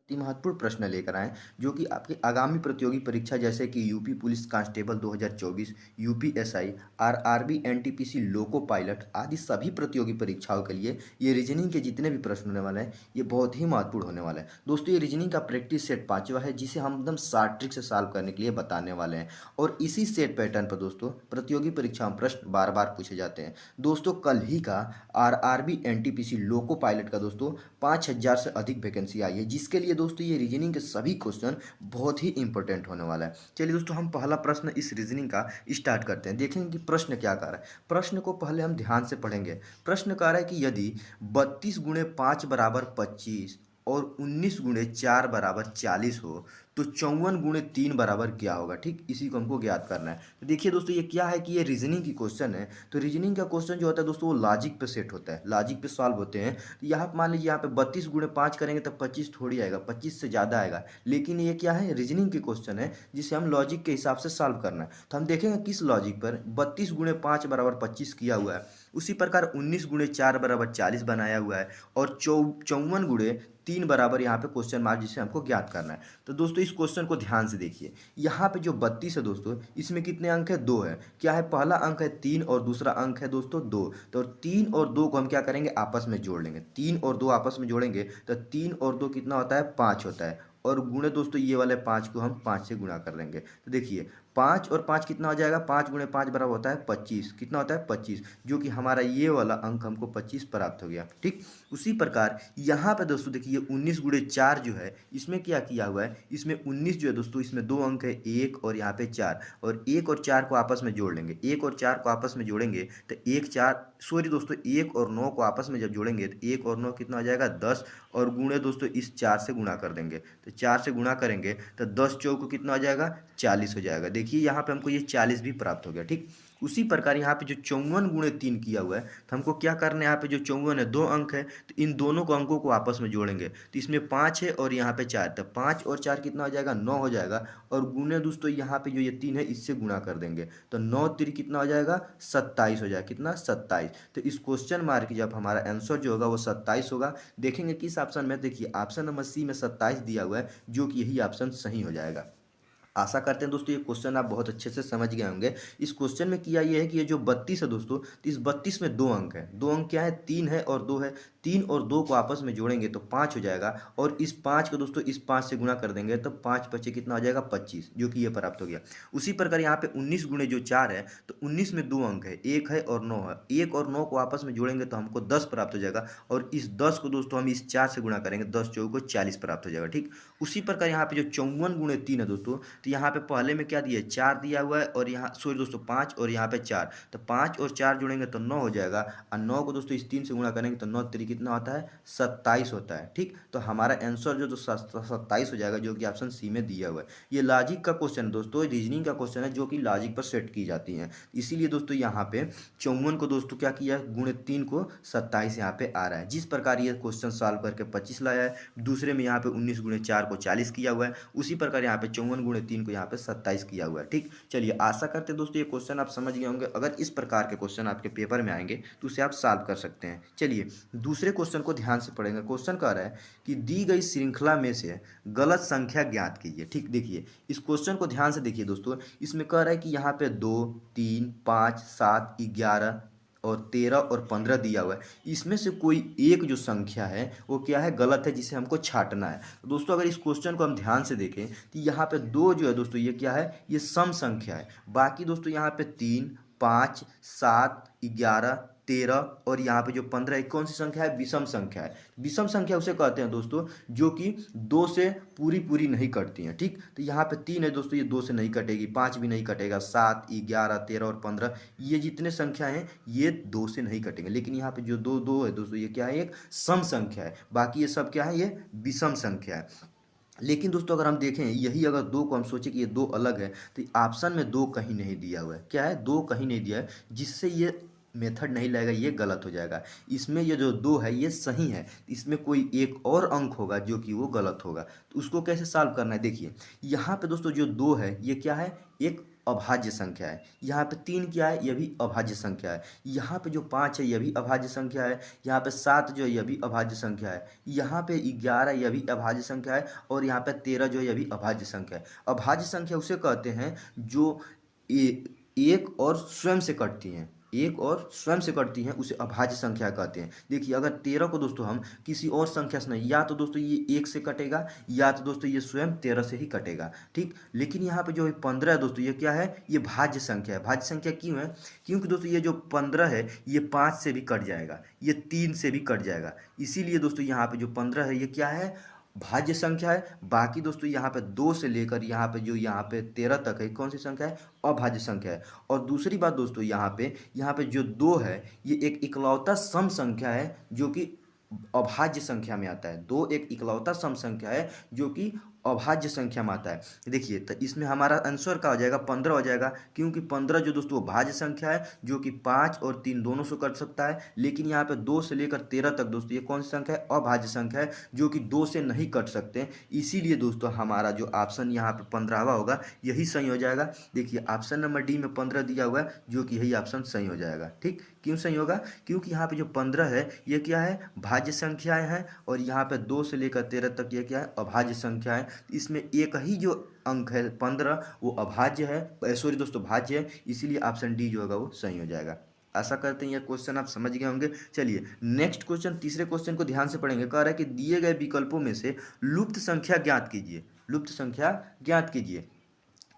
महत्वपूर्ण प्रश्न लेकर आए जो कि आपकी आगामी प्रतियोगी परीक्षा जैसे कि UP police constable 2024, UPSI, RRB, NTPC, loco pilot आदि सभी प्रतियोगी परीक्षाओं के लिए ये रीजनिंग के जितने भी प्रश्न होने वाले हैं ये बहुत ही महत्वपूर्ण होने वाला है। दोस्तों ये रीजनिंग का प्रैक्टिस सेट पांचवा है जिसे हम एकदम शॉर्ट ट्रिक से सॉल्व करने के लिए बताने वाले हैं और इसी सेट पैटर्न पर दोस्तों प्रतियोगी परीक्षा में प्रश्न बार बार पूछे जाते हैं। दोस्तों कल ही का आरआरबी, एनटीपीसी, लोको पायलट का दोस्तों 5000 से अधिक वैकेंसी आई है जिसके लिए दोस्तों ये रीजनिंग के सभी क्वेश्चन बहुत ही इंपॉर्टेंट होने वाला है। चलिए दोस्तों हम पहला प्रश्न इस रीजनिंग का स्टार्ट करते हैं। देखेंगे कि प्रश्न क्या कह रहा है। प्रश्न को पहले हम ध्यान से पढ़ेंगे। प्रश्न कह रहा है कि यदि 32 × 5 = 25 और 19 × 4 = 40 हो तो 54 × 3 बराबर क्या होगा। ठीक इसी को हमको ज्ञात करना है। तो देखिए दोस्तों ये क्या है कि ये रीजनिंग की क्वेश्चन है। तो रीजनिंग का क्वेश्चन जो होता है दोस्तों वो लॉजिक पे सेट होता है, लॉजिक पे सॉल्व होते हैं। तो यहाँ पे मान लीजिए यहाँ पे 32 × 5 करेंगे तो 25 थोड़ी आएगा, 25 से ज़्यादा आएगा। लेकिन ये क्या है रीजनिंग की क्वेश्चन है जिसे हम लॉजिक के हिसाब से सॉल्व करना है। तो हम देखेंगे किस लॉजिक पर 32 × 5 = 25 किया हुआ है। उसी प्रकार 19 × 4 = 40 बनाया हुआ है और 54 × 3 बराबर यहाँ पे क्वेश्चन मार्क जिसे हमको ज्ञात करना है। तो दोस्तों इस क्वेश्चन को ध्यान से देखिए। यहाँ पे जो 32 है दोस्तों इसमें कितने अंक है, 2 है। क्या है, पहला अंक है 3 और दूसरा अंक है दोस्तों 2। तो 3 और 2 को हम क्या करेंगे, आपस में जोड़ लेंगे। 3 और 2 आपस में जोड़ेंगे तो 3 और 2 कितना होता है, 5 होता है। और गुणे दोस्तों ये वाले 5 को हम 5 से गुणा कर लेंगे। तो देखिए 5 और 5 कितना हो जाएगा, 5 × 5 बराबर होता है 25। कितना होता है, 25, जो कि हमारा ये वाला अंक हमको 25 प्राप्त हो गया। ठीक उसी प्रकार यहाँ पे दोस्तों देखिए 19 × 4 जो है इसमें क्या किया हुआ है, इसमें 19 जो है दोस्तों इसमें 2 अंक है, 1 और यहाँ पे 4, और 1 और 4 को आपस में जोड़ लेंगे। 1 और 4 को आपस में जोड़ेंगे तो 1 4 सॉरी दोस्तों 1 और 9 को आपस में जब जोड़ेंगे तो 1 और 9 कितना हो जाएगा, 10, और गुणे दोस्तों इस 4 से गुणा कर देंगे। तो 4 से गुणा करेंगे तो 10 चौक को कितना हो जाएगा, 40 हो जाएगा। देखिए यहाँ पे हमको ये 40 भी प्राप्त हो गया। ठीक उसी प्रकार यहाँ पे जो 54 × 3 किया हुआ है तो हमको क्या करना है, यहाँ पे जो 54 है 2 अंक है तो इन दोनों को अंकों को आपस में जोड़ेंगे। तो इसमें 5 है और यहाँ पे 4, तो 5 और 4 कितना हो जाएगा, 9 हो जाएगा। और गुणे दोस्तों यहाँ पे जो ये 3 है इससे गुणा कर देंगे तो 9 3 कितना हो जाएगा, 27 हो जाएगा। कितना, 27। तो इस क्वेश्चन मार्क जब हमारा आंसर जो होगा वो 27 होगा। देखेंगे किस ऑप्शन में, देखिए ऑप्शन नंबर सी में 27 दिया हुआ है जो कि यही ऑप्शन सही हो जाएगा। आशा करते हैं दोस्तों ये क्वेश्चन आप बहुत अच्छे से समझ गए होंगे। इस क्वेश्चन में किया ये है कि ये जो 32 है दोस्तों तो इस 32 में 2 अंक है। 2 अंक क्या है, 3 है और 2 है। 3 और 2 को आपस में जोड़ेंगे तो 5 हो जाएगा, और इस 5 को दोस्तों इस 5 से गुणा कर देंगे तो 5 बचे कितना हो जाएगा, 25, जो कि ये प्राप्त हो गया। उसी प्रकार यहाँ पे 19 गुणे जो 4 है तो 19 में 2 अंक है, 1 है और 9 है। 1 और 9 को आपस में जोड़ेंगे तो हमको 10 प्राप्त हो जाएगा, और इस 10 को दोस्तों हम इस 4 से गुणा करेंगे, 10 चौक को 40 प्राप्त हो जाएगा। ठीक उसी प्रकार यहाँ पे जो 54 × 3 है दोस्तों, तो यहाँ पे पहले में क्या दिया है, 4 दिया हुआ है, और यहाँ सॉरी दोस्तों 5 और यहाँ पे 4, तो 5 और 4 जोड़ेंगे तो 9 हो जाएगा, और 9 को दोस्तों इस 3 से गुणा करेंगे तो 9 3 कितना होता है, 27 होता है। ठीक तो हमारा आंसर जो 27 हो जाएगा, जो कि ऑप्शन सी में दिया हुआ है। ये लॉजिक का क्वेश्चन है दोस्तों, रीजनिंग का क्वेश्चन है जो कि लॉजिक पर सेट की जाती है। इसीलिए दोस्तों यहाँ पे 54 को दोस्तों क्या किया, गुणे 3 को 27 यहाँ पे आ रहा है। जिस प्रकार ये क्वेश्चन सॉल्व करके 25 लाया है, दूसरे में यहाँ पे 19 × 4 को 40 किया हुआ है, उसी प्रकार यहाँ पे 54 × 3 को यहाँ पे 27 किया हुआ है। ठीक चलिए आशा करते हैं दोस्तों ये क्वेश्चन आप समझ गए होंगे। अगर इस प्रकार के क्वेश्चन आपके पेपर में आएंगे तो उसे आप सॉल्व कर सकते हैं। चलिए दूसरे क्वेश्चन को ध्यान से पढ़ेंगे। क्वेश्चन कह रहा है कि दी गई श्रृंखला में से गलत संख्या ज्ञात कीजिए। ठीक देखिए इस क्वेश्चन को ध्यान से देखिए दोस्तों, इसमें कह रहा है कि यहाँ पे 2 3 5 7 11 और 13 और 15 दिया हुआ है। इसमें से कोई एक जो संख्या है वो क्या है, गलत है, जिसे हमको छांटना है। तो दोस्तों अगर इस क्वेश्चन को हम ध्यान से देखें तो यहाँ पे 2 जो है दोस्तों ये क्या है, ये सम संख्या है। बाकी दोस्तों यहाँ पे 3 5 7 11 13 और यहाँ पे जो 15 कौन सी संख्या है, विषम संख्या है। विषम संख्या उसे कहते हैं दोस्तों जो कि 2 से पूरी पूरी नहीं कटती हैं। ठीक तो यहाँ पे 3 है दोस्तों, ये 2 से नहीं कटेगी, 5 भी नहीं कटेगा, 7 11 13 और 15 ये जितने संख्या हैं ये 2 से नहीं कटेंगे। लेकिन यहाँ पे जो 2 2 है दोस्तों ये क्या है, एक सम संख्या है। बाकी ये सब क्या है, ये विषम संख्या है। लेकिन दोस्तों अगर हम देखें यही अगर 2 को हम सोचें कि ये 2 अलग है तो ऑप्शन में 2 कहीं नहीं दिया हुआ है। क्या है, 2 कहीं नहीं दिया है, जिससे ये मेथड नहीं लगेगा, ये गलत हो जाएगा। इसमें ये जो 2 है ये सही है, इसमें कोई एक और अंक होगा जो कि वो गलत होगा। तो उसको कैसे सॉल्व करना है, देखिए यहाँ पे दोस्तों जो 2 है ये क्या है, एक अभाज्य संख्या है। यहाँ पे 3 क्या है, यह भी अभाज्य संख्या है। यहाँ पे जो 5 है यह भी अभाज्य संख्या है। यहाँ पे 7 जो है यह भी अभाज्य संख्या है। यहाँ पे 11 यह भी अभाज्य संख्या है। और यहाँ पे 13 जो है यह भी अभाज्य संख्या है। अभाज्य संख्या उसे कहते हैं जो एक और स्वयं से कटती हैं, एक और स्वयं से कटती हैं, उसे अभाज्य संख्या कहते हैं। देखिए अगर 13 को दोस्तों हम किसी और संख्या से नहीं, या तो दोस्तों ये 1 से कटेगा या तो दोस्तों ये स्वयं 13 से ही कटेगा, ठीक। लेकिन यहाँ पे जो 15 है दोस्तों, ये क्या है, ये भाज्य संख्या है। भाज्य संख्या क्यों है, क्योंकि दोस्तों ये जो 15 है ये 5 से भी कट जाएगा, ये 3 से भी कट जाएगा। इसीलिए दोस्तों यहाँ पे जो 15 है ये क्या है, भाज्य संख्या है। बाकी दोस्तों यहाँ पे 2 से लेकर यहाँ पे जो यहाँ पे 13 तक है, कौन सी संख्या है, अभाज्य संख्या है। और दूसरी बात दोस्तों यहाँ पे जो 2 है ये एक इकलौता सम संख्या है जो कि अभाज्य संख्या में आता है। 2 एक इकलौता सम संख्या है जो कि अभाज्य संख्या में आता है। देखिए तो इसमें हमारा आंसर क्या हो जाएगा, 15 हो जाएगा, क्योंकि 15 जो दोस्तों भाज्य संख्या है जो कि 5 और 3 दोनों से कट सकता है। लेकिन यहाँ पे 2 से लेकर 13 तक दोस्तों ये कौन सी संख्या है, अभाज्य संख्या है जो कि 2 से नहीं कट सकते। इसीलिए दोस्तों हमारा जो ऑप्शन यहाँ पे 15वां होगा यही सही हो जाएगा। देखिए ऑप्शन नंबर डी में 15 दिया हुआ है जो कि यही ऑप्शन सही हो जाएगा, ठीक। क्यों सही होगा, क्योंकि यहाँ पे जो 15 है ये क्या है, भाज्य संख्याएं हैं। और यहाँ पे 2 से लेकर 13 तक ये क्या है, अभाज्य संख्या है। इसमें एक ही जो अंक है 15 वो अभाज्य है, सॉरी दोस्तों भाज्य है। इसीलिए ऑप्शन डी जो होगा वो सही हो जाएगा। आशा करते हैं यह क्वेश्चन आप समझ गए होंगे। चलिए नेक्स्ट क्वेश्चन, तीसरे क्वेश्चन को ध्यान से पढ़ेंगे। कह रहा है कि दिए गए विकल्पों में से लुप्त संख्या ज्ञात कीजिए, लुप्त संख्या ज्ञात कीजिए।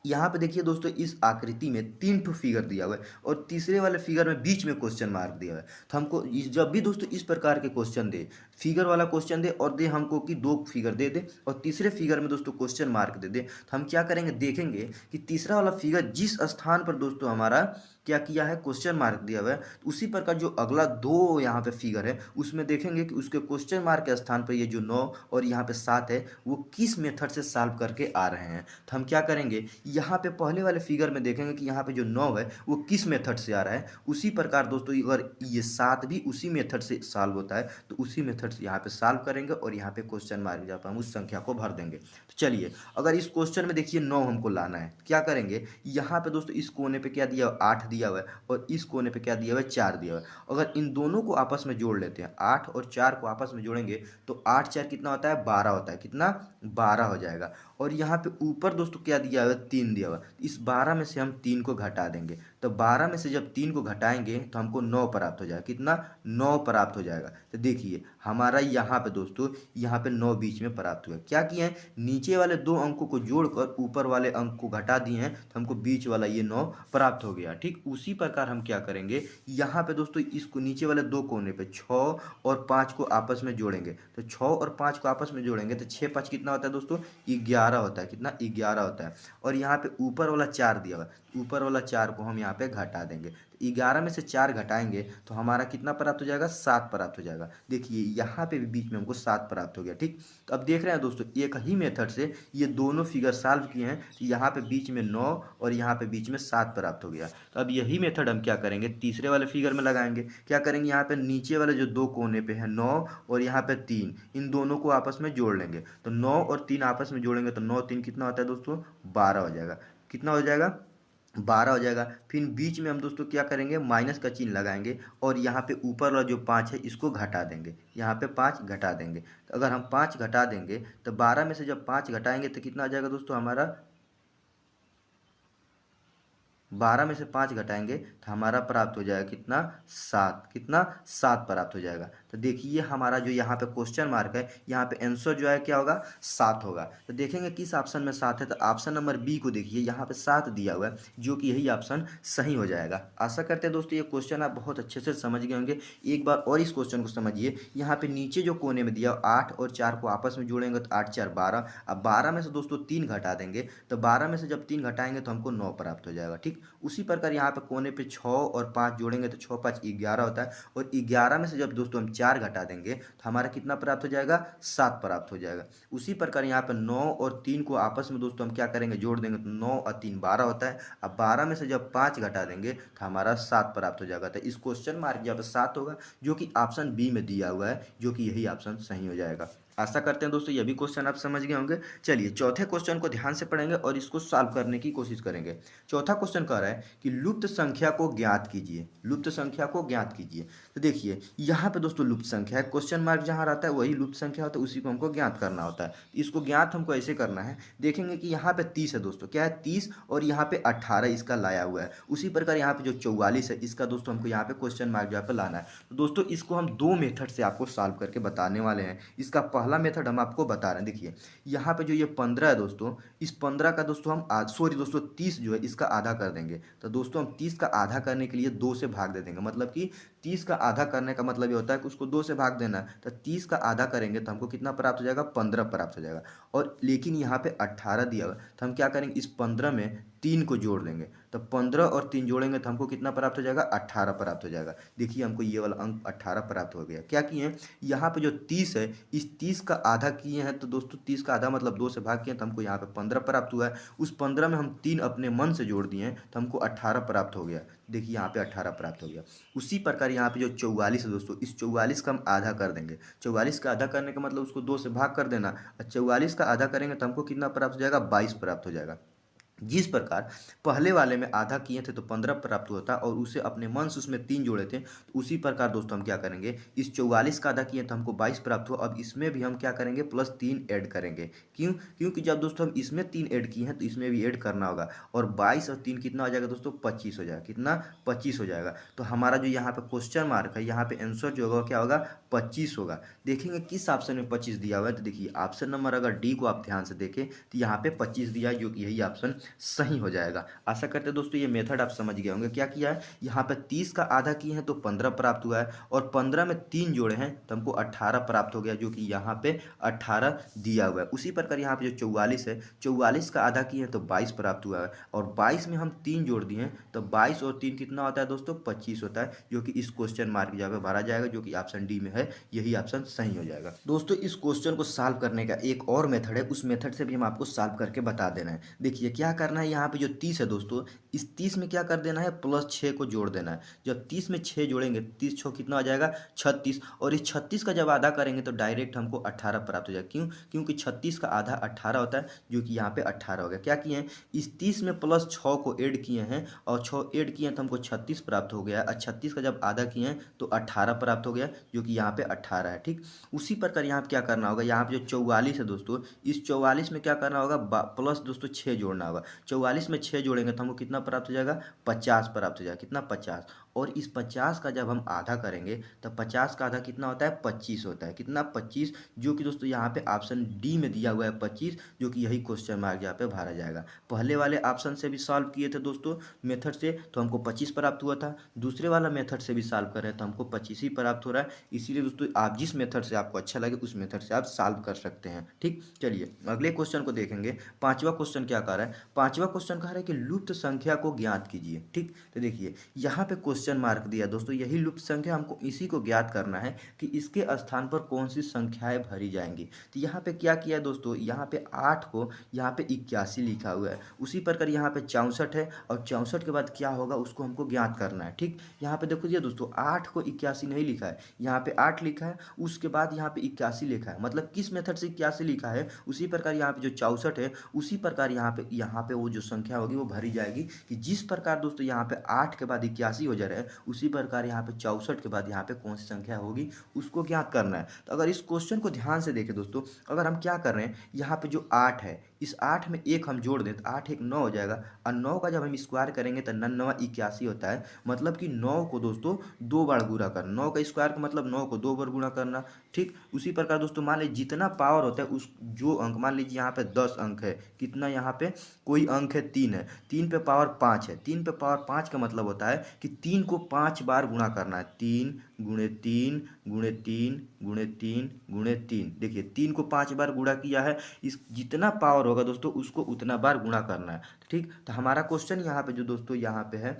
यहाँ पे देखिए दोस्तों इस आकृति में 3 ठो फिगर दिया हुआ है और तीसरे वाले फिगर में बीच में क्वेश्चन मार्क दिया हुआ है। तो हमको जब भी दोस्तों इस प्रकार के क्वेश्चन दे, फिगर वाला क्वेश्चन दे और दे हमको कि 2 फिगर दे दे और तीसरे फिगर में दोस्तों क्वेश्चन मार्क दे दे, तो हम क्या करेंगे, देखेंगे कि तीसरा वाला फिगर जिस स्थान पर दोस्तों हमारा क्या किया है, क्वेश्चन मार्क दिया हुआ है, तो उसी प्रकार जो अगला 2 यहाँ पे फिगर है उसमें देखेंगे कि उसके क्वेश्चन मार्क के स्थान पर ये जो 9 और यहाँ पे 7 है वो किस मेथड से सॉल्व करके आ रहे हैं। तो हम क्या करेंगे, यहाँ पे पहले वाले फिगर में देखेंगे कि यहाँ पे जो 9 है वो किस मेथड से आ रहा है। उसी प्रकार दोस्तों अगर ये 7 भी उसी मेथड से सॉल्व होता है तो उसी मेथड से यहाँ पे सॉल्व करेंगे और यहाँ पे क्वेश्चन मार्क जहाँ पर हम उस संख्या को भर देंगे। तो चलिए अगर इस क्वेश्चन में देखिए 9 हमको लाना है, क्या करेंगे, यहाँ पे दोस्तों इस कोने पे क्या दिया हुआ, 8 दिया हुआ है और इस कोने पे क्या दिया हुआ है, 4 दिया हुआ है। अगर इन दोनों को आपस में जोड़ लेते हैं, 8 और 4 को आपस में जोड़ेंगे तो 8 4 कितना होता है, 12 होता है। कितना, 12 हो जाएगा। और यहाँ पे ऊपर दोस्तों क्या दिया हुआ है, 3 दिया हुआ है। इस 12 में से हम 3 को घटा देंगे, तो 12 में से जब 3 को घटाएंगे तो हमको 9 प्राप्त हो जाएगा। कितना, 9 प्राप्त हो जाएगा। तो देखिए हमारा यहाँ पे दोस्तों यहाँ पे 9 बीच में प्राप्त हुआ। क्या किए हैं, नीचे वाले 2 अंकों को जोड़कर ऊपर वाले अंक को घटा दिए हैं तो हमको बीच वाला ये 9 प्राप्त हो गया, ठीक। उसी प्रकार हम क्या करेंगे, यहाँ पे दोस्तों इसको नीचे वाले 2 कोने पे 6 और 5 को आपस में जोड़ेंगे, तो 6 और 5 को आपस में जोड़ेंगे तो 6 5 कितना होता है दोस्तों, 11 होता है। कितना, 11 होता है। और यहाँ पे ऊपर वाला 4 दिया हुआ है, ऊपर वाला 4 को हम यहाँ पे घटा देंगे, 11 में से 4 घटाएंगे तो हमारा कितना प्राप्त हो जाएगा, 7 प्राप्त हो जाएगा। देखिए यहाँ पे भी बीच में हमको 7 प्राप्त हो गया, ठीक। तो अब देख रहे हैं दोस्तों एक ही मेथड से ये दोनों फिगर सॉल्व किए हैं, तो यहाँ पे बीच में 9 और यहाँ पे बीच में 7 प्राप्त हो गया। तो अब यही मेथड हम क्या करेंगे, तीसरे वाले फिगर में लगाएंगे। क्या करेंगे, यहाँ पे नीचे वाले जो 2 कोने पे है 9 और यहाँ पे 3, इन दोनों को आपस में जोड़ लेंगे, तो 9 और 3 आपस में जोड़ेंगे तो 9 3 कितना होता है दोस्तों, 12 हो जाएगा। कितना हो जाएगा, 12 हो जाएगा। फिर बीच में हम दोस्तों क्या करेंगे, माइनस का चिन्ह लगाएंगे और यहाँ पे ऊपर वाला जो 5 है इसको घटा देंगे, यहाँ पे 5 घटा देंगे। तो अगर हम 5 घटा देंगे तो 12 में से जब 5 घटाएंगे तो कितना आ जाएगा दोस्तों, हमारा 12 में से 5 घटाएंगे तो हमारा प्राप्त हो जाएगा कितना, 7। कितना, 7 प्राप्त हो जाएगा। तो देखिए हमारा जो यहाँ पे क्वेश्चन मार्क है, यहाँ पे आंसर जो है क्या होगा, 7 होगा। तो देखेंगे किस ऑप्शन में 7 है, तो ऑप्शन नंबर बी को देखिए, यहाँ पे 7 दिया हुआ है जो कि यही ऑप्शन सही हो जाएगा। आशा करते हैं दोस्तों ये क्वेश्चन आप बहुत अच्छे से समझ गए होंगे। एक बार और इस क्वेश्चन को समझिए। यहाँ पे नीचे जो कोने में दिया 8 और 4 को आपस में जोड़ेंगे तो 8 4 12। अब 12 में से दोस्तों 3 घटा देंगे, तो 12 में से जब 3 घटाएंगे तो हमको 9 प्राप्त हो जाएगा, ठीक। उसी प्रकार यहाँ पे कोने पे 6 और 5 जोड़ेंगे तो 6 5 11 होता है। और 11 में से जब दोस्तों हम 4 घटा देंगे तो हमारा कितना प्राप्त हो जाएगा, 7 प्राप्त हो जाएगा। उसी प्रकार यहाँ पे 9 और 3 को आपस में दोस्तों हम क्या करेंगे, जोड़ देंगे, तो 9 और 3 12 होता है। अब 12 में से जब 5 घटा देंगे तो हमारा 7 प्राप्त हो जाएगा। तो इस क्वेश्चन मार्क यहाँ पे 7 होगा जो कि ऑप्शन बी में दिया हुआ है, जो कि यही ऑप्शन सही हो जाएगा। आशा करते हैं दोस्तों ये भी क्वेश्चन आप समझ गए होंगे। चलिए चौथे क्वेश्चन को ध्यान से पढ़ेंगे और इसको सॉल्व करने की कोशिश करेंगे। चौथा क्वेश्चन कह रहा है कि लुप्त संख्या को ज्ञात कीजिए, लुप्त संख्या को ज्ञात कीजिए। तो देखिए यहाँ पे दोस्तों लुप्त संख्या है, क्वेश्चन मार्क जहाँ रहता है वही लुप्त संख्या होता है, उसी को हमको ज्ञात करना होता है। इसको ज्ञात हमको ऐसे करना है, देखेंगे कि यहाँ पे 30 है दोस्तों, क्या है 30, और यहाँ पे 18 इसका लाया हुआ है। उसी प्रकार यहाँ पे जो 44 है इसका दोस्तों हमको यहाँ पे क्वेश्चन मार्क यहाँ पे लाना है। तो दोस्तों इसको हम दो मेथड से आपको सॉल्व करके बताने वाले हैं। इसका पहला मेथड हम आपको बता रहे हैं, देखिए यहाँ पे जो ये 15 है दोस्तों, इस 15 का दोस्तों हम सॉरी दोस्तों 30 जो है इसका आधा कर देंगे। तो दोस्तों हम 30 का आधा करने के लिए 2 से भाग दे देंगे, मतलब कि 30 का आधा करने का मतलब ये होता है कि उसको 2 से भाग देना है। तो 30 का आधा करेंगे तो हमको कितना प्राप्त हो जाएगा, 15 प्राप्त हो जाएगा। और लेकिन यहाँ पे 18 दिया हुआ है, तो हम क्या करेंगे, इस 15 में 3 को जोड़ देंगे। तो 15 और 3 जोड़ेंगे तो हमको कितना प्राप्त हो जाएगा, 18 प्राप्त हो जाएगा। देखिए हमको ये वाला अंक 18 प्राप्त हो गया। क्या किए हैं, यहाँ पे जो 30 है इस 30 का आधा किए हैं, तो दोस्तों 30 का आधा मतलब 2 से भाग किए, तो हमको यहाँ पे 15 प्राप्त हुआ है। उस 15 में हम 3 अपने मन से जोड़ दिए हैं तो हमको 18 प्राप्त हो गया। देखिए यहाँ पे 18 प्राप्त हो गया। उसी प्रकार यहाँ पे जो 44 है दोस्तों, इस 44 का हम आधा कर देंगे। 44 का आधा करने का मतलब उसको 2 से भाग कर देना, और 44 का आधा करेंगे तो हमको कितना प्राप्त हो जाएगा, 22 प्राप्त हो जाएगा। जिस प्रकार पहले वाले में आधा किए थे तो 15 प्राप्त हुआ था और उसे अपने मन से उसमें 3 जोड़े थे, तो उसी प्रकार दोस्तों हम क्या करेंगे, इस 44 का आधा किए तो हमको 22 प्राप्त हुआ। अब इसमें भी हम क्या करेंगे, प्लस 3 ऐड करेंगे। क्यों, क्योंकि जब दोस्तों हम इसमें 3 ऐड किए हैं तो इसमें भी ऐड करना होगा। और 22 और 3 कितना हो जाएगा दोस्तों, 25 हो जाएगा। कितना, 25 हो जाएगा। तो हमारा जो यहाँ पे क्वेश्चन मार्क है, यहाँ पे आंसर जो होगा क्या होगा, 25 होगा। देखेंगे किस ऑप्शन में 25 दिया हुआ है, तो देखिए ऑप्शन नंबर अगर डी को आप ध्यान से देखें तो यहाँ पे 25 दिया है, जो कि यही ऑप्शन सही हो जाएगा। आशा करते हैं दोस्तों ये मेथड आप समझ गए होंगे। क्या किया है, यहाँ पे 30 का आधा किए हैं तो 15 प्राप्त हुआ है, और 15 में 3 जोड़े हैं तो हमको 18 प्राप्त हो गया, जो कि यहाँ पे 18 दिया हुआ है। उसी प्रकार यहाँ पे जो 44 है, 44 का आधा किए हैं तो 22 प्राप्त हुआ है, और 22 में हम 3 जोड़ दिए हैं तो 22 और 3 कितना होता है दोस्तों, 25 होता है, जो कि इस क्वेश्चन मार्क जगह पे भरा जाएगा, जो कि ऑप्शन डी में है, यही ऑप्शन सही हो जाएगा। दोस्तों इस क्वेश्चन को सॉल्व करने का एक और मेथड है, उस मेथड से भी हम आपको सॉल्व करके बता देना है। देखिए क्या करना है, यहाँ पे जो 30 है दोस्तों, इस 30 में क्या कर देना है, प्लस 6 को जोड़ देना है। जब 30 में 6 जोड़ेंगे, 30 6 कितना आ जाएगा, 36, और इस 36 का जब आधा करेंगे तो डायरेक्ट हमको 18 प्राप्त हो जाएगा। क्यों, क्योंकि 36 का आधा 18 होता है, जो कि यहाँ पे 18 हो गया। क्या किए हैं, इस 30 में प्लस 6 को ऐड किए हैं, और 6 ऐड किए हैं तो हमको 36 प्राप्त हो गया, और 36 का जब आधा किए हैं तो 18 प्राप्त हो गया, जो कि यहाँ पे 18 है। ठीक, उसी प्रकार यहाँ पे क्या करना होगा, यहाँ पे जो 44 है दोस्तों, इस 44 में क्या करना होगा, प्लस दोस्तों 6 जोड़ना होगा। 44 में 6 जोड़ेंगे तो हमको कितना प्राप्त हो जाएगा, 50 प्राप्त हो जाएगा। कितना, 50, और इस 50 का जब हम आधा करेंगे तो 50 का आधा कितना होता है, 25 होता है। कितना, 25, जो कि दोस्तों यहाँ पे ऑप्शन डी में दिया हुआ है 25, जो कि यही क्वेश्चन मार्क यहाँ पे भरा जाएगा। पहले वाले ऑप्शन से भी सॉल्व किए थे दोस्तों मेथड से, तो हमको 25 प्राप्त हुआ था। दूसरे वाला मेथड से भी सॉल्व कर रहे हैं तो हमको 25 ही प्राप्त हो रहा है। इसीलिए दोस्तों आप जिस मेथड से आपको अच्छा लगे उस मेथड से आप सॉल्व कर सकते हैं। ठीक, चलिए अगले क्वेश्चन को देखेंगे। पांचवा क्वेश्चन क्या कह रहा है, पांचवा क्वेश्चन कह रहा है कि लुप्त संख्या को ज्ञात कीजिए। ठीक, तो देखिए यहाँ पे क्वेश्चन मार्क दिया दोस्तों, यही लुप्त संख्या, हमको इसी को ज्ञात करना है कि इसके स्थान पर कौन सी संख्याएं भरी जाएंगी। तो यहाँ पे क्या किया है दोस्तों, यहाँ पे 8 को यहाँ पे 81 लिखा हुआ है। उसी प्रकार यहाँ पे 64 है, और 64 के बाद क्या होगा उसको हमको ज्ञात करना है। ठीक, यहाँ पे देखो ये दोस्तों 8 को 81 नहीं लिखा है, यहाँ पे 8 लिखा है, उसके बाद यहाँ पे 81 लिखा है, मतलब किस मेथड से 81 लिखा है, उसी प्रकार यहाँ पे जो 64 है उसी प्रकार यहाँ पे वो जो संख्या होगी वो भरी जाएगी। कि जिस प्रकार दोस्तों यहाँ पे 8 के बाद 81 हो जा रहा है, उसी प्रकार यहाँ पे 64 के बाद यहाँ पे कौन सी संख्या होगी उसको ज्ञात करना है। तो अगर इस क्वेश्चन को ध्यान से देखें दोस्तों, अगर हम क्या कर रहे हैं, यहाँ पे जो 8 है, इस 8 में एक हम जोड़ दें तो 8 एक 9 हो जाएगा, और 9 का जब हम स्क्वायर करेंगे तो 9 9 81 होता है। मतलब कि 9 को दोस्तों 2 बार गुणा करना, 9 का स्क्वायर का मतलब 9 को 2 बार गुणा करना। ठीक, उसी प्रकार दोस्तों मान लीजिए जितना पावर होता है उस जो अंक, मान लीजिए यहाँ पे 10 अंक है, कितना यहाँ पे कोई अंक है 3 है, 3 पे पावर 5 है, 3 पे पावर 5 का मतलब होता है कि 3 को 5 बार गुणा करना है। 3 गुणे 3 गुणे 3 गुणे 3 गुणे 3, देखिए 3 को 5 बार गुणा किया है, इस जितना पावर होगा दोस्तों उसको उतना बार गुणा करना है। ठीक, तो हमारा क्वेश्चन यहाँ पे जो दोस्तों यहाँ पे है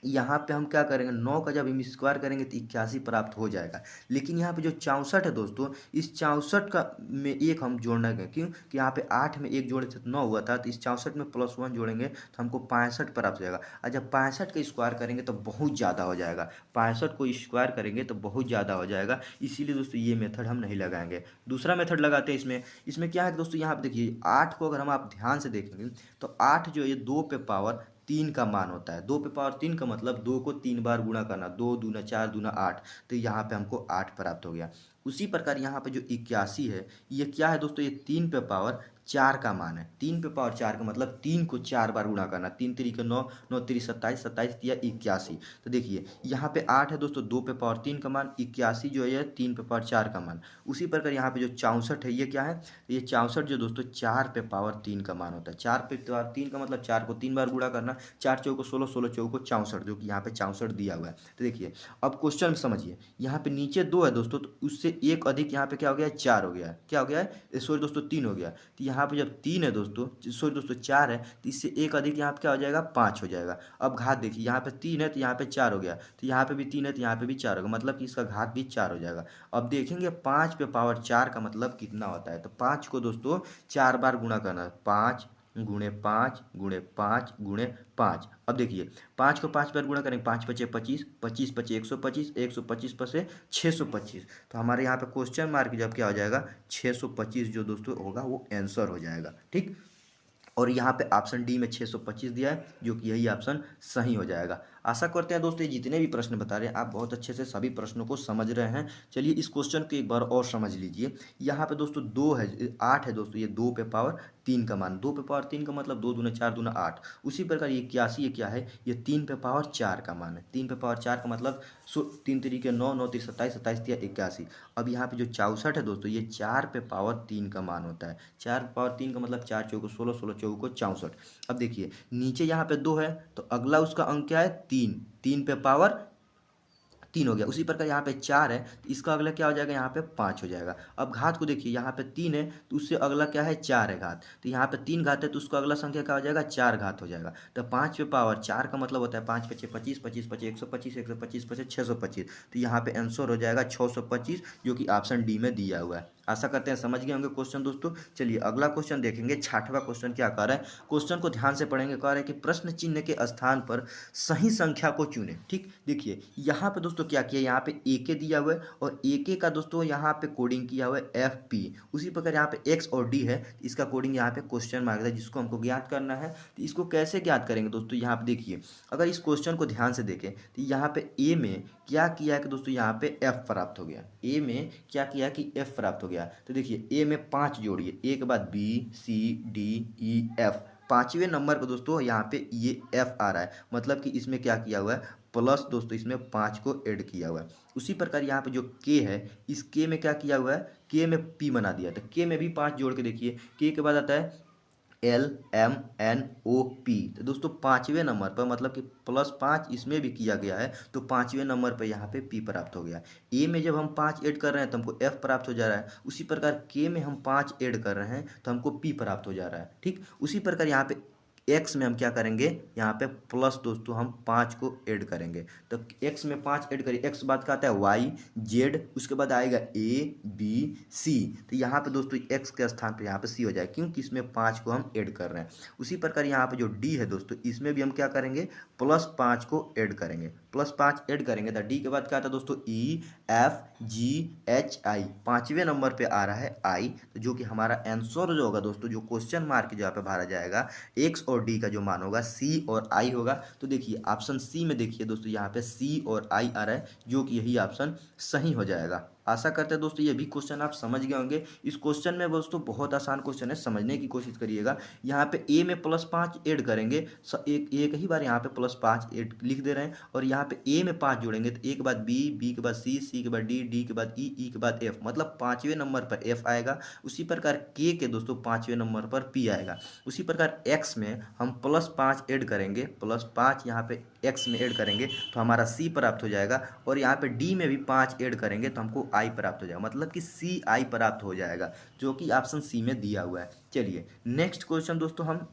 यहाँ पे हम क्या करेंगे, 9 का जब हम स्क्वायर करेंगे तो 81 प्राप्त हो जाएगा। लेकिन यहाँ पे जो 64 है दोस्तों, इस 64 का में एक हम जोड़ना है, क्यों कि यहाँ पे 8 में एक जोड़े थे तो 9 हुआ था, तो इस 64 में +1 जोड़ेंगे तो हमको 65 प्राप्त हो जाएगा। और जब 65 का स्क्वायर करेंगे तो बहुत ज़्यादा हो जाएगा, 65 को स्क्वायर करेंगे तो बहुत ज़्यादा हो जाएगा, इसीलिए दोस्तों ये मेथड हम नहीं लगाएंगे। दूसरा मेथड लगाते हैं इसमें। इसमें क्या है कि दोस्तों यहाँ पे देखिए 8 को अगर हम आप ध्यान से देखेंगे तो 8 जो है 2 पे पावर 3 का मान होता है। 2 पे पावर 3 का मतलब 2 को 3 बार गुणा करना, 2 दूना 4 दूना 8, तो यहाँ पे हमको 8 प्राप्त हो गया। उसी प्रकार यहाँ पे जो 81 है, ये क्या है दोस्तों, ये 3 पे पावर 4 का मान है। 3 पे पावर 4 का मतलब 3 को 4 बार गुणा करना, 3 तरीके 9, 9 तिरी 27, 27 तिया 81। तो देखिए यहाँ पे 8 है दोस्तों 2 पे पावर 3 का मान, 81 जो है 3 पे पावर 4 का मान। उसी प्रकार यहाँ पे जो 64 है, ये क्या है, ये 64 जो दोस्तों 4 पे पावर 3 का मान होता है। 4 पे पावर 3 का मतलब 4 को 3 बार गुणा करना, 4 चौको 16, 16 चौको 64, जो कि यहाँ पे 64 दिया हुआ है। तो देखिए अब क्वेश्चन समझिए, यहाँ पे नीचे 2 है दोस्तों, तो उससे एक अधिक यहाँ पे क्या हो गया है, 4 हो गया है। क्या हो गया है, सॉरी दोस्तों 3 हो गया। तो यहाँ पे जब 3 है दोस्तों, सॉरी दोस्तों 4 है, तो इससे एक अधिक यहाँ पे क्या हो जाएगा, 5 हो जाएगा। अब घात देखिए, यहाँ पे 3 है तो यहाँ पे 4 हो गया, तो यहाँ पे भी 3 है तो यहाँ पे भी 4 होगा, मतलब कि इसका घात भी 4 हो जाएगा। अब देखेंगे 5 पे पावर 4 का मतलब कितना होता है, तो 5 को दोस्तों 4 बार गुणा करना है, 5 गुणे 5 गुणे 5 गुणे 5। अब देखिए 5 को 5 बार गुणा करेंगे, 5 पचे 25, 25 पचे 125, 125 पचे 625। तो हमारे यहाँ पे क्वेश्चन मार्क जब क्या हो जाएगा, 625 जो दोस्तों होगा वो आंसर हो जाएगा। ठीक, और यहाँ पे ऑप्शन डी में 625 दिया है, जो कि यही ऑप्शन सही हो जाएगा। आशा करते हैं दोस्तों ये जितने भी प्रश्न बता रहे हैं आप बहुत अच्छे से सभी प्रश्नों को समझ रहे हैं। चलिए इस क्वेश्चन को एक बार और समझ लीजिए। यहाँ पे दोस्तों 2 है, 8 है दोस्तों, ये 2 पे पावर 3 का मान, 2 पे पावर 3 का मतलब 2 दूना 4 दूना 8। उसी प्रकार ये 81 ये क्या है, ये 3 पे पावर 4 का मान है। 3 पे पावर 4 का मतलब 3 तरीके 9, 9 तीन 27, 27 तिया 81। अब यहाँ पे जो 64 है दोस्तों, ये 4 पे पावर 3 का मान होता है। 4 पे पावर 3 का मतलब 4 चौको 16, 16 चौको 64। अब देखिए नीचे यहाँ पे 2 है, तो अगला उसका अंक क्या है, 3, 3 पे पावर 3 हो गया। उसी प्रकार यहाँ पे 4 है, तो इसका अगला क्या हो जाएगा, यहाँ पे 5 हो जाएगा। अब घात को देखिए, यहाँ पे 3 है तो उससे अगला क्या है, 4 है घात, तो यहाँ पे 3 घात है तो उसका अगला संख्या क्या हो जाएगा, 4 घात हो जाएगा। तो 5 पे पावर 4 का मतलब होता है 5 पचे 25, 25 पचे 125, 125 पचे 625। तो यहाँ पे आंसर हो जाएगा 625, जो कि ऑप्शन डी में दिया हुआ है। आशा करते हैं समझ गए होंगे क्वेश्चन दोस्तों। चलिए अगला क्वेश्चन देखेंगे, 6वां क्वेश्चन क्या कह रहा है, क्वेश्चन को ध्यान से पढ़ेंगे। कह रहा है कि प्रश्न चिन्ह के स्थान पर सही संख्या को चुने। ठीक, देखिए यहाँ पे दोस्तों क्या किया, यहाँ पे AK दिया हुआ है और AK का दोस्तों यहाँ पे कोडिंग किया हुआ है FP। उसी प्रकार यहाँ पे X और D है, इसका कोडिंग यहाँ पे क्वेश्चन मार्क है, जिसको हमको ज्ञात करना है। तो इसको कैसे ज्ञात करेंगे दोस्तों, यहाँ पे देखिए अगर इस क्वेश्चन को ध्यान से देखें तो यहाँ पे A में क्या किया है कि दोस्तों यहाँ पे F प्राप्त हो गया। A में क्या किया कि F प्राप्त हो गया। तो देखिए A में 5 जोड़िए, एक के बाद B C D E F, 5वें नंबर पर दोस्तों यहाँ पे ये F आ रहा है, मतलब कि इसमें क्या किया हुआ है, प्लस दोस्तों इसमें 5 को ऐड किया हुआ है। उसी प्रकार यहाँ पे जो K है, इस K में क्या किया हुआ है, K में P बना दिया। तो K में भी 5 जोड़ के देखिए, K के बाद आता है LMNOP। तो दोस्तों 5वें नंबर पर मतलब कि +5 इसमें भी किया गया है, तो 5वें नंबर पर यहाँ पे P प्राप्त हो गया। A में जब हम 5 ऐड कर रहे हैं तो हमको F प्राप्त हो जा रहा है। उसी प्रकार K में हम 5 ऐड कर रहे हैं तो हमको P प्राप्त हो जा रहा है। ठीक, उसी प्रकार यहाँ पे X में हम क्या करेंगे, यहाँ पे प्लस दोस्तों हम 5 को ऐड करेंगे। तो X में 5 ऐड करिए, X बाद का आता है Y Z, उसके बाद आएगा A B C। तो यहाँ पे दोस्तों X के स्थान पे यहाँ पे C हो जाए, क्योंकि इसमें 5 को हम ऐड कर रहे हैं। उसी प्रकार यहाँ पे जो D है दोस्तों, इसमें भी हम क्या करेंगे, +5 को ऐड करेंगे, +5 ऐड करेंगे। तो D के बाद क्या आता है दोस्तों, E F G H I, 5वें नंबर पे आ रहा है I। तो जो कि हमारा आंसर जो होगा दोस्तों, जो क्वेश्चन मार्क जहाँ पे भरा जाएगा, X और D का जो मान होगा C और I होगा। तो देखिए ऑप्शन C में देखिए दोस्तों, यहाँ पे C और I आ रहा है, जो कि यही ऑप्शन सही हो जाएगा। आशा करते हैं दोस्तों ये भी क्वेश्चन आप समझ गए होंगे। इस क्वेश्चन में दोस्तों बहुत आसान क्वेश्चन है, समझने की कोशिश करिएगा। यहाँ पे A में +5 ऐड करेंगे, एक ही बार यहाँ पे +5 ऐड लिख दे रहे हैं, और यहाँ पे A में 5 जोड़ेंगे तो A के बाद B, B के बाद C, C के बाद D, D के बाद E, E के बाद F, मतलब 5वें नंबर पर F आएगा। उसी प्रकार K के दोस्तों 5वें नंबर पर P आएगा। उसी प्रकार X में हम +5 ऐड करेंगे, +5 यहाँ पे X में ऐड करेंगे तो हमारा C प्राप्त हो जाएगा, और यहाँ पे D में भी 5 ऐड करेंगे तो हमको I प्राप्त हो जाएगा, मतलब कि CI प्राप्त हो जाएगा, जो कि ऑप्शन C में दिया हुआ है। चलिए नेक्स्ट क्वेश्चन दोस्तों हम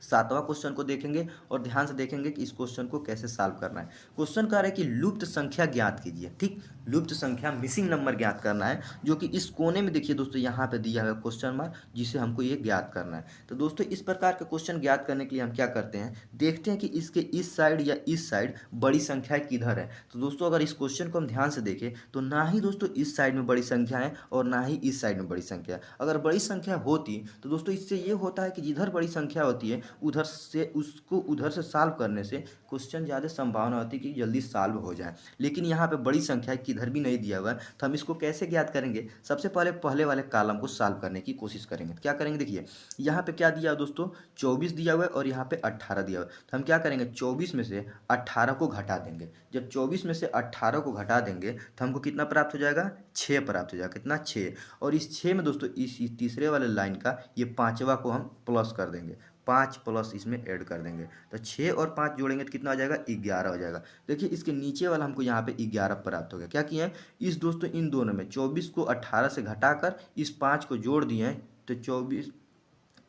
सातवां क्वेश्चन को देखेंगे और ध्यान से देखेंगे कि इस क्वेश्चन को कैसे सॉल्व करना है। क्वेश्चन कह रहा है कि लुप्त संख्या ज्ञात कीजिए। ठीक, लुप्त संख्या मिसिंग नंबर ज्ञात करना है, जो कि इस कोने में देखिए दोस्तों यहाँ पे दिया है क्वेश्चन मार्क, जिसे हमको ये ज्ञात करना है। तो दोस्तों इस प्रकार का क्वेश्चन ज्ञात करने के लिए हम क्या करते हैं, देखते हैं कि इसके इस साइड या इस साइड बड़ी संख्या किधर है। तो दोस्तों अगर इस क्वेश्चन को हम ध्यान से देखें तो ना ही दोस्तों इस साइड में बड़ी संख्या है और ना ही इस साइड में बड़ी संख्या है। अगर बड़ी संख्या होती तो दोस्तों इससे ये होता है कि जिधर बड़ी संख्या होती है उधर से उसको उधर से सॉल्व करने से क्वेश्चन ज़्यादा संभावना होती है कि जल्दी सॉल्व हो जाए। लेकिन यहाँ पे बड़ी संख्या किधर भी नहीं दिया हुआ है, तो हम इसको कैसे ज्ञात करेंगे। सबसे पहले पहले वाले कॉलम को सॉल्व करने की कोशिश करेंगे। तो क्या करेंगे, देखिए यहाँ पे क्या दिया है दोस्तों, 24 दिया हुआ है और यहाँ पे 18 दिया हुआ है। तो हम क्या करेंगे, 24 में से 18 को घटा देंगे। जब 24 में से 18 को घटा देंगे तो हमको कितना प्राप्त हो जाएगा, 6 प्राप्त हो जाएगा। कितना, 6। और इस 6 में दोस्तों इस तीसरे वाले लाइन का ये पांचवा को हम प्लस कर देंगे, 5 प्लस इसमें ऐड कर देंगे। तो 6 और 5 जोड़ेंगे तो कितना हो जाएगा, 11 हो जाएगा। देखिए इसके नीचे वाला हमको यहाँ पे 11 प्राप्त हो गया। क्या किए हैं, इस दोस्तों इन दोनों में 24 को 18 से घटाकर इस 5 को जोड़ दिए हैं, तो 24,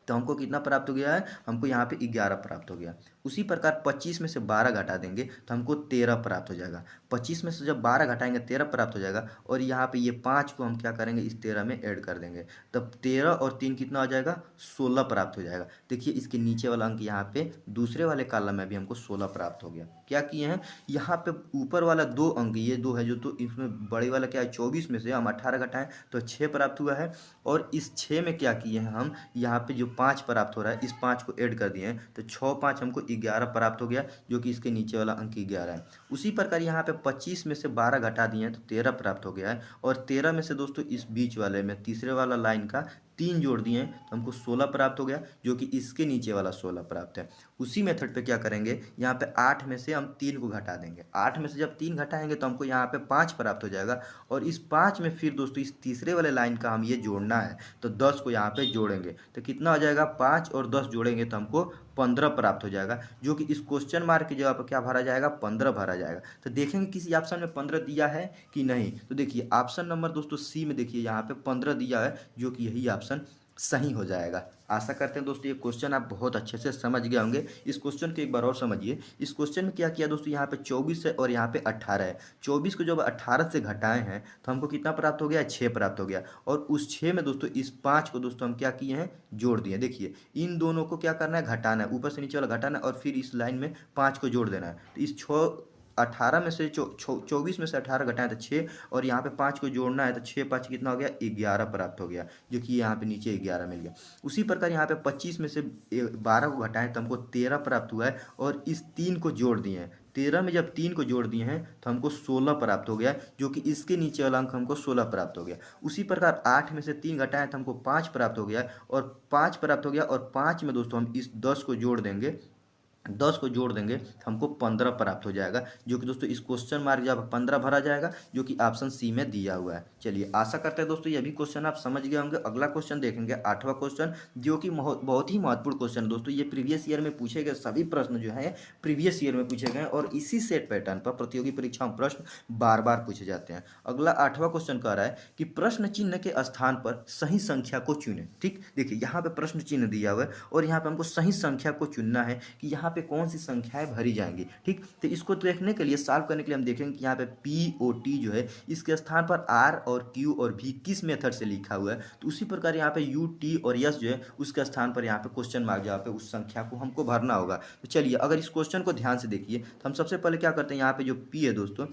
तो हमको कितना प्राप्त हो गया है, हमको यहाँ पे 11 प्राप्त हो गया। उसी प्रकार 25 में से 12 घटा देंगे तो हमको 13 प्राप्त हो जाएगा। 25 में से जब 12 घटाएंगे 13 प्राप्त हो जाएगा। और यहाँ पे ये 5 को हम क्या करेंगे, इस 13 में ऐड कर देंगे, तब 13 और 3 कितना हो जाएगा, 16 प्राप्त हो जाएगा। देखिए इसके नीचे वाला अंक यहाँ पे दूसरे वाले कॉलम में भी हमको 16 प्राप्त हो गया। क्या किए हैं, यहाँ पे ऊपर वाला 2 अंक, ये 2 है जो, तो इसमें बड़े वाला क्या है, 24 में से हम 18 घटाएं तो 6 प्राप्त हुआ है। और इस 6 में क्या किए हैं हम, यहाँ पे जो 5 प्राप्त हो रहा है इस 5 को ऐड कर दिए हैं, तो 6 5 हमको 11 प्राप्त हो गया, जो कि इसके नीचे वाला अंक 11 है। उसी प्रकार यहाँ पे 25 में से 12 घटा दिए हैं तो 13 प्राप्त हो गया है। और 13 में से दोस्तों इस बीच वाले में तीसरे वाला लाइन का 3 जोड़ दिए हैं तो हमको 16 प्राप्त हो गया, जो कि इसके नीचे वाला 16 प्राप्त है। उसी मेथड पे क्या करेंगे, यहाँ पे 8 में से हम 3 को घटा देंगे। 8 में से जब 3 घटाएंगे तो हमको यहाँ पे 5 प्राप्त हो जाएगा। और इस 5 में फिर दोस्तों इस तीसरे वाले लाइन का हम ये जोड़ना है, तो 10 को यहाँ पे जोड़ेंगे तो कितना हो जाएगा, 5 और 10 जोड़ेंगे तो हमको 15 प्राप्त हो जाएगा, जो कि इस क्वेश्चन मार्क की जगह पर क्या भरा जाएगा, 15 भरा जाएगा। तो देखेंगे किसी ऑप्शन में 15 दिया है कि नहीं। तो देखिए ऑप्शन नंबर दोस्तों सी में देखिए यहाँ पे 15 दिया है, जो कि यही ऑप्शन सही हो जाएगा। आशा करते हैं दोस्तों ये क्वेश्चन आप बहुत अच्छे से समझ गए होंगे। इस क्वेश्चन को एक बार और समझिए। इस क्वेश्चन में क्या किया दोस्तों, यहाँ पे 24 है और यहाँ पे 18 है। 24 को जब 18 से घटाए हैं तो हमको कितना प्राप्त हो गया, 6 प्राप्त हो गया। और उस 6 में दोस्तों इस 5 को दोस्तों हम क्या किए हैं, जोड़ दिए। देखिए इन दोनों को क्या करना है, घटाना है, ऊपर से नीचे वाला घटाना है और फिर इस लाइन में 5 को जोड़ देना है। तो इस 18 में से 24 में से 18 घटाएं तो 6, और यहाँ पे 5 को जोड़ना है तो 6 5 कितना हो गया, 11 प्राप्त हो गया, जो कि यहाँ पे नीचे 11 मिल गया। उसी प्रकार यहाँ पे 25 में से 12 को घटाएं तो हमको 13 प्राप्त हुआ है, और इस 3 को जोड़ दिए हैं। 13 में जब 3 को जोड़ दिए हैं तो हमको 16 प्राप्त हो गया, जो कि इसके नीचे वाला अंक हमको 16 प्राप्त हो गया। उसी प्रकार 8 में से 3 घटाएं तो हमको 5 प्राप्त हो गया, और 5 प्राप्त हो गया, और 5 में दोस्तों हम इस 10 को जोड़ देंगे, 10 को जोड़ देंगे तो हमको 15 प्राप्त हो जाएगा, जो कि दोस्तों इस क्वेश्चन मार्क जब 15 भरा जाएगा, जो कि ऑप्शन सी में दिया हुआ है। चलिए आशा करते हैं दोस्तों ये भी क्वेश्चन आप समझ गए होंगे। अगला क्वेश्चन देखेंगे 8वां क्वेश्चन, जो कि बहुत ही महत्वपूर्ण क्वेश्चन है दोस्तों। ये प्रीवियस ईयर में पूछे गए सभी प्रश्न जो है प्रीवियस ईयर में पूछे गए, और इसी सेट पैटर्न पर प्रतियोगी परीक्षा में प्रश्न बार बार पूछे जाते हैं। अगला 8वां क्वेश्चन कह रहा है कि प्रश्न चिन्ह के स्थान पर सही संख्या को चुने। ठीक, देखिए यहाँ पे प्रश्न चिन्ह दिया हुआ है और यहाँ पे हमको सही संख्या को चुनना है कि यहाँ पे कौन सी संख्याएं भरी जाएंगी। ठीक, तो इसको देखने के लिए, सॉल्व करने के लिए हम देखेंगे कि यहाँ पे पी ओ टी जो है इसके स्थान पर आर और क्यू और भी किस मेथड से लिखा हुआ है। तो उसी प्रकार यहाँ पे यू टी और यस जो है उसके स्थान पर यहाँ पे क्वेश्चन मार्क जहाँ पे उस संख्या को हमको भरना होगा। तो चलिए अगर इस क्वेश्चन को ध्यान से देखिए तो हम सबसे पहले क्या करते हैं, यहाँ पे जो पी है दोस्तों,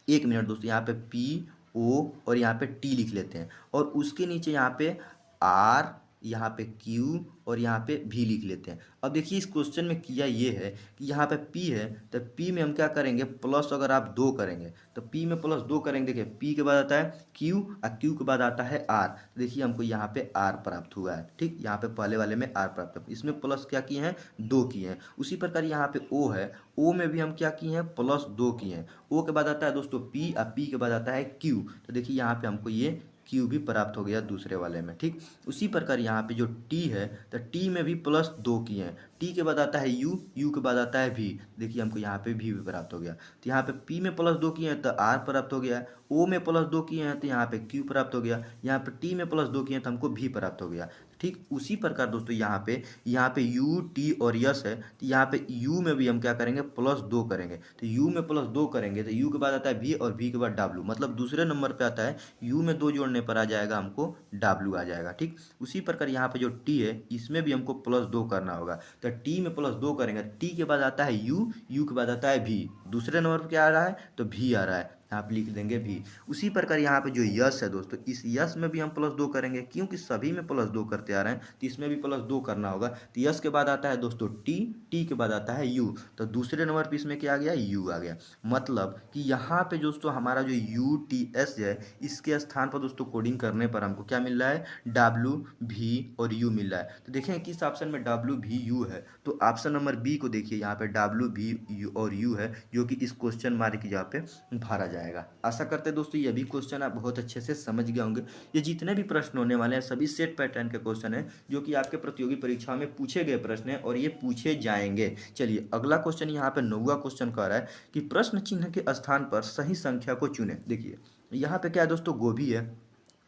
1 मिनट दोस्तों, यहाँ पे पी ओ और यहाँ पे टी लिख लेते हैं, और उसके नीचे यहाँ पे आर, यहाँ पे क्यू और यहाँ पे भी लिख लेते हैं। अब देखिए इस क्वेश्चन में किया ये है कि यहाँ पे P है, तो P में हम क्या करेंगे, प्लस अगर आप 2 करेंगे तो P में प्लस 2 करेंगे। देखिए P के बाद आता है Q और Q के बाद आता है R। तो देखिए हमको यहाँ पे R प्राप्त हुआ है। ठीक, यहाँ पे पहले वाले में R प्राप्त हुआ, इसमें प्लस क्या किए हैं, 2 किए हैं। उसी प्रकार यहाँ पे O है, O में भी हम क्या किए हैं, प्लस 2 किए हैं। O के बाद आता है दोस्तों P और P के बाद आता है Q। तो देखिए यहाँ पे हमको ये Q भी प्राप्त हो गया दूसरे वाले में। ठीक, उसी प्रकार यहाँ पे जो T है तो T में भी प्लस 2 किए हैं। T के बाद आता है U, U के बाद आता है V। देखिए हमको यहाँ पे V भी प्राप्त हो गया। तो यहाँ पे P में प्लस 2 किए हैं तो R प्राप्त हो गया। O में प्लस 2 किए हैं तो यहाँ पे Q प्राप्त हो गया। यहाँ पे T में प्लस 2 किए हैं तो हमको V प्राप्त हो गया। ठीक उसी प्रकार दोस्तों यहाँ पे यू टी और यस है, तो यहाँ पे यू में भी हम क्या करेंगे, +2 करेंगे। तो यू में +2 करेंगे तो यू के बाद आता है वी और वी के बाद डब्ल्यू, मतलब दूसरे नंबर पे आता है यू में 2 जोड़ने पर आ जाएगा हमको डब्ल्यू आ जाएगा। ठीक उसी प्रकार यहाँ पे जो टी है इसमें भी हमको +2 करना होगा। तो टी में +2 करेंगे, टी के बाद आता है यू के बाद आता है वी, दूसरे नंबर पर क्या आ रहा है, तो वी आ रहा है, आप लिख देंगे भी। उसी प्रकार यहाँ पे जो यस है दोस्तों, इस यस में भी हम +2 करेंगे, क्योंकि सभी में +2 करते आ रहे हैं तो इसमें भी +2 करना होगा। तो यस के बाद आता है दोस्तों टी के बाद आता है यू, तो दूसरे नंबर पे इसमें क्या आ गया, यू आ गया। मतलब कि यहाँ पे दोस्तों हमारा जो यू टी एस है, इसके स्थान पर दोस्तों कोडिंग करने पर हमको क्या मिल रहा है, डब्ल्यू भी और यू मिल रहा है। तो देखें किस ऑप्शन में डब्ल्यू भी यू है, तो ऑप्शन नंबर बी को देखिए, यहाँ पे डब्ल्यू भी यू और यू है, जो कि इस क्वेश्चन मार्क की जगह पे भरा जाएगा। आशा करते हैं दोस्तों ये भी क्वेश्चन आप बहुत अच्छे से समझ गए होंगे। ये जितने भी प्रश्न होने वाले हैं सभी सेट पैटर्न के क्वेश्चन हैं, जो कि आपके प्रतियोगी परीक्षा में पूछे गए प्रश्न हैं और ये पूछे जाएंगे। चलिए अगला क्वेश्चन यहाँ पे 9वां क्वेश्चन कह रहा है कि प्रश्न चिन्ह के स्थान पर सही संख्या को चुने। देखिए यहाँ पे क्या है दोस्तों, गोभी है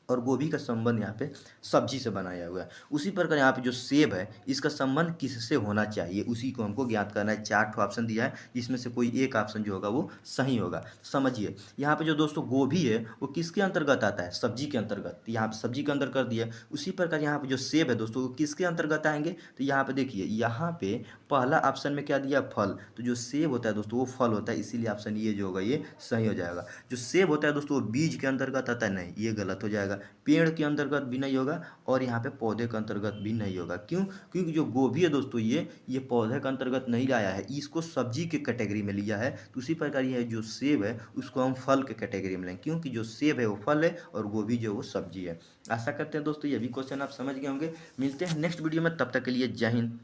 और गोभी का संबंध यहाँ पे सब्जी से बनाया हुआ है। उसी प्रकार यहाँ पे जो सेब है इसका संबंध किससे होना चाहिए, उसी को हमको ज्ञात करना है। 4 ठो ऑप्शन दिया है, जिसमें से कोई एक ऑप्शन जो होगा वो सही होगा। समझिए यहाँ पे जो दोस्तों गोभी है वो किसके अंतर्गत आता है, सब्जी के अंतर्गत, तो यहाँ पे सब्जी के अंदर कर दिया। उसी प्रकार यहाँ पे जो सेब है दोस्तों वो किसके अंतर्गत आएंगे, तो यहाँ पे देखिए यहाँ पे पहला ऑप्शन में क्या दिया, फल, तो जो सेब होता है दोस्तों वो फल होता है, इसीलिए ऑप्शन ये जो होगा ये सही हो जाएगा। जो सेब होता है दोस्तों वो बीज के अंतर्गत आता है, नहीं ये गलत हो जाएगा। पेड़ के अंतर्गत भी नहीं होगा और यहाँ पे पौधे के अंतर्गत भी नहीं होगा। क्यों, क्योंकि जो गोभी है दोस्तों ये पौधे के अंतर्गत नहीं लाया है, इसको सब्जी के कैटेगरी में लिया है। तो उसी प्रकार ये जो सेब है उसको हम फल के कैटेगरी में लेंगे, क्योंकि जो सेब है वो फल है और गोभी जो है वो सब्जी है। आशा करते हैं दोस्तों ये भी क्वेश्चन आप समझ गए होंगे। मिलते हैं नेक्स्ट वीडियो में, तब तक के लिए जय हिंद।